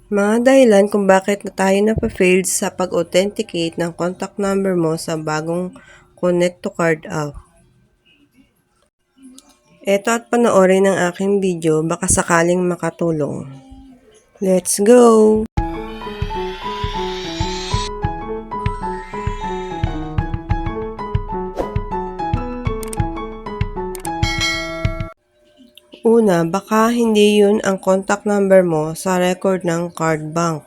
Mga dahilan kung bakit na tayo napa-failed sa pag-authenticate ng contact number mo sa bagong Connect to Card app. Eto at panoorin ang aking video, baka sakaling makatulong. Let's go! Una, baka hindi yun ang contact number mo sa record ng card bank.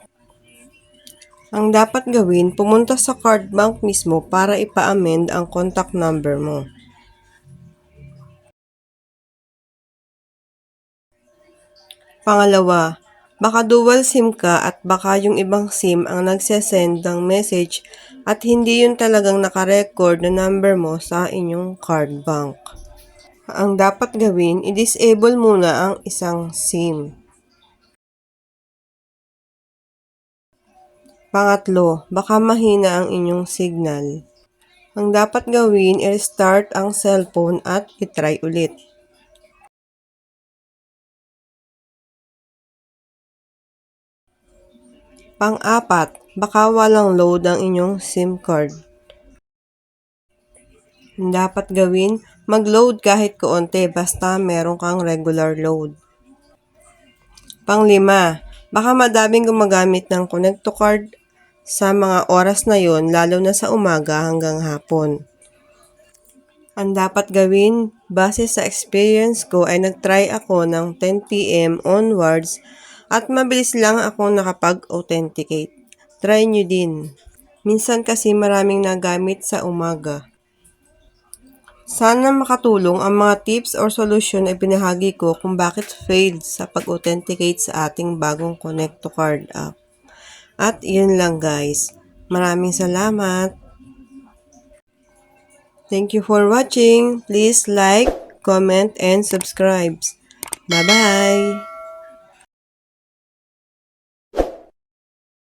Ang dapat gawin, pumunta sa card bank mismo para ipa-amend ang contact number mo. Pangalawa, baka dual SIM ka at baka yung ibang SIM ang nagsesend ng message at hindi yun talagang nakarecord na number mo sa inyong card bank. Ang dapat gawin, i-disable muna ang isang SIM. Pangatlo, baka mahina ang inyong signal. Ang dapat gawin, i-restart ang cellphone at i-try ulit. Pang-apat, baka walang load ang inyong SIM card. Ang dapat gawin, mag-load kahit kaunti basta meron kang regular load. Pang-lima, baka madaming gumagamit ng Connect to Card sa mga oras na yon, lalo na sa umaga hanggang hapon. Ang dapat gawin, base sa experience ko ay nag-try ako ng 10 PM onwards at mabilis lang ako nakapag-authenticate. Try nyo din. Minsan kasi maraming nagamit sa umaga. Sana makatulong ang mga tips or solusyon na ibinahagi ko kung bakit failed sa pag-authenticate sa ating bagong Connect to Card app. At yun lang guys. Maraming salamat. Thank you for watching. Please like, comment, and subscribe. Bye-bye!